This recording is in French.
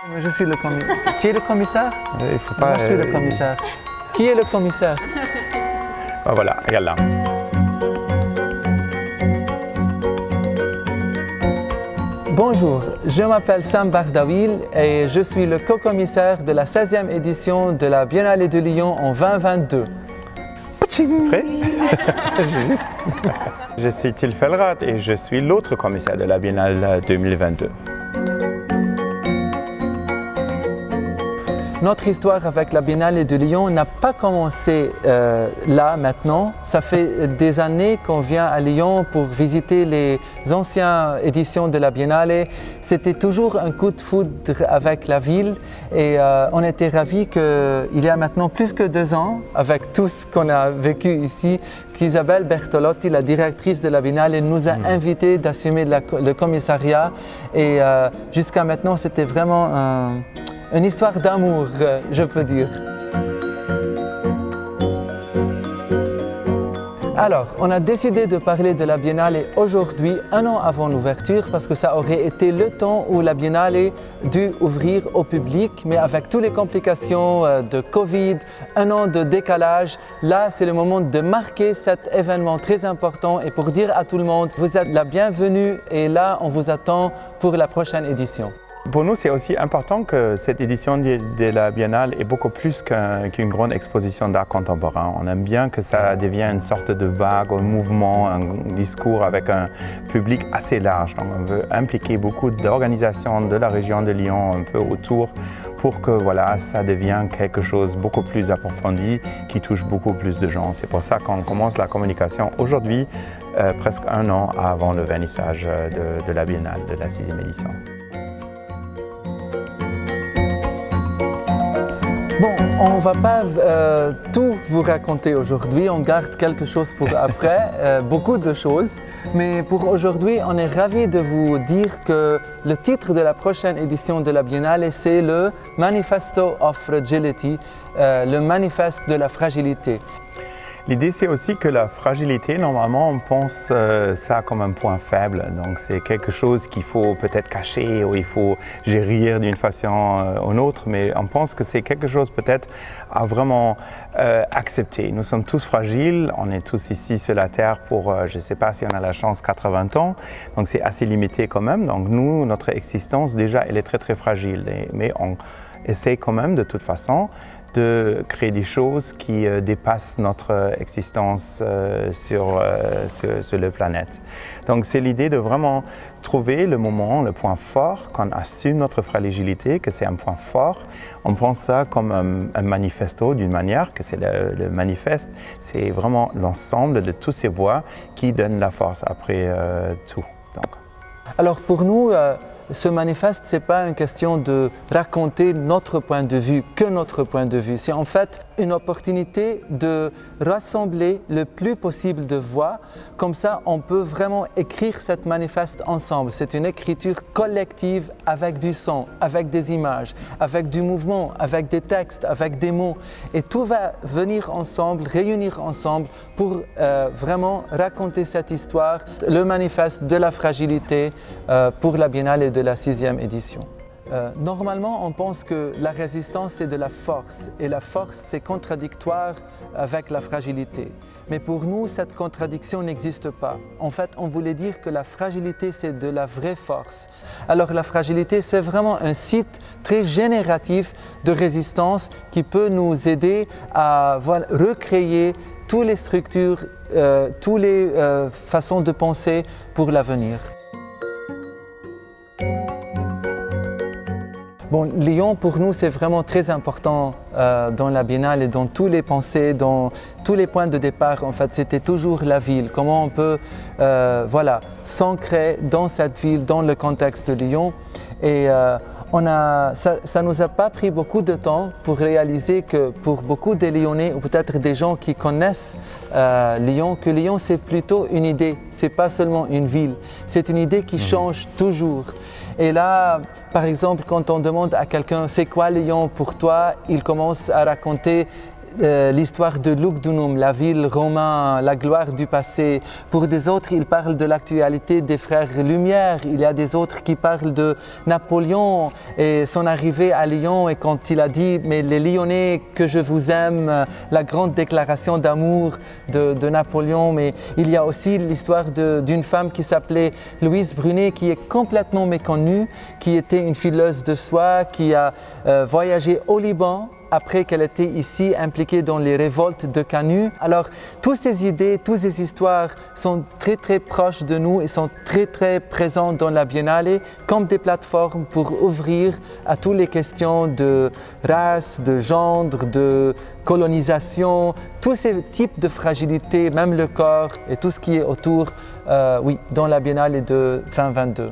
Je suis le commissaire. Tu es le commissaire? Il faut pas... Moi, je suis le commissaire. Qui est le commissaire? Ah, voilà, regarde là. Bonjour, je m'appelle Sam Bardawil et je suis le co-commissaire de la 16e édition de la Biennale de Lyon en 2022. Prêt? Je suis Till Felrat et je suis l'autre commissaire de la Biennale 2022. Notre histoire avec la Biennale de Lyon n'a pas commencé là maintenant. Ça fait des années qu'on vient à Lyon pour visiter les anciennes éditions de la Biennale. C'était toujours un coup de foudre avec la ville et on était ravis qu'il y a maintenant plus que 2 ans, avec tout ce qu'on a vécu ici, qu'Isabelle Bertolotti, la directrice de la Biennale, nous a invités d'assumer le commissariat. Et jusqu'à maintenant, c'était vraiment une histoire d'amour, je peux dire. Alors, on a décidé de parler de la Biennale aujourd'hui, 1 an avant l'ouverture, parce que ça aurait été le temps où la Biennale dû ouvrir au public, mais avec toutes les complications de Covid, 1 an de décalage, là, c'est le moment de marquer cet événement très important et pour dire à tout le monde, vous êtes la bienvenue et là, on vous attend pour la prochaine édition. Pour nous, c'est aussi important que cette édition de la Biennale est beaucoup plus qu'une grande exposition d'art contemporain. On aime bien que ça devienne une sorte de vague, un mouvement, un discours avec un public assez large. Donc, on veut impliquer beaucoup d'organisations de la région de Lyon un peu autour pour que voilà, ça devienne quelque chose de beaucoup plus approfondi qui touche beaucoup plus de gens. C'est pour ça qu'on commence la communication aujourd'hui, presque 1 an avant le vernissage de la Biennale, de la 6e édition. Bon, on ne va pas tout vous raconter aujourd'hui, on garde quelque chose pour après, beaucoup de choses. Mais pour aujourd'hui, on est ravis de vous dire que le titre de la prochaine édition de la Biennale, c'est le Manifesto of Fragility, le manifeste de la fragilité. L'idée, c'est aussi que la fragilité, normalement, on pense ça comme un point faible. Donc, c'est quelque chose qu'il faut peut-être cacher ou il faut gérer d'une façon ou une autre. Mais on pense que c'est quelque chose peut-être à vraiment accepter. Nous sommes tous fragiles. On est tous ici sur la Terre pour, je ne sais pas si on a la chance, 80 ans. Donc, c'est assez limité quand même. Donc, nous, notre existence, déjà, elle est très, très fragile. Mais on essaie quand même, de toute façon, de créer des choses qui dépassent notre existence sur la planète. Donc c'est l'idée de vraiment trouver le moment, le point fort, qu'on assume notre fragilité, que c'est un point fort. On pense ça comme un manifesto d'une manière, que c'est le manifeste, c'est vraiment l'ensemble de toutes ces voix qui donnent la force après tout. Donc. Alors pour nous, ce manifeste, ce n'est pas une question de raconter notre point de vue, que notre point de vue. C'est en fait une opportunité de rassembler le plus possible de voix. Comme ça, on peut vraiment écrire cette manifeste ensemble. C'est une écriture collective avec du son, avec des images, avec du mouvement, avec des textes, avec des mots. Et tout va venir ensemble, réunir ensemble pour vraiment raconter cette histoire, le manifeste de la fragilité pour la Biennale de la 6e édition. Normalement, on pense que la résistance, c'est de la force et la force, c'est contradictoire avec la fragilité. Mais pour nous, cette contradiction n'existe pas. En fait, on voulait dire que la fragilité, c'est de la vraie force. Alors la fragilité, c'est vraiment un site très génératif de résistance qui peut nous aider à recréer toutes les structures, toutes les façons de penser pour l'avenir. Bon, Lyon, pour nous, c'est vraiment très important dans la Biennale et dans tous les pensées, dans tous les points de départ. En fait, c'était toujours la ville. Comment on peut s'ancrer dans cette ville, dans le contexte de Lyon. Et ça nous a pas pris beaucoup de temps pour réaliser que pour beaucoup de Lyonnais, ou peut-être des gens qui connaissent Lyon, que Lyon, c'est plutôt une idée. C'est pas seulement une ville. C'est une idée qui change toujours. Et là, par exemple, quand on demande à quelqu'un « c'est quoi Lyon pour toi ?», il commence à raconter l'histoire de Lugdunum, la ville romaine, la gloire du passé. Pour des autres, il parle de l'actualité des frères Lumière. Il y a des autres qui parlent de Napoléon et son arrivée à Lyon et quand il a dit « Mais les Lyonnais, que je vous aime », la grande déclaration d'amour de Napoléon. Mais il y a aussi l'histoire d'une femme qui s'appelait Louise Brunet, qui est complètement méconnue, qui était une fileuse de soie, qui a voyagé au Liban après qu'elle était ici impliquée dans les révoltes de Canut. Alors, toutes ces idées, toutes ces histoires sont très très proches de nous et sont très très présentes dans la Biennale comme des plateformes pour ouvrir à toutes les questions de race, de genre, de colonisation, tous ces types de fragilité, même le corps et tout ce qui est autour, oui, dans la Biennale de 2022.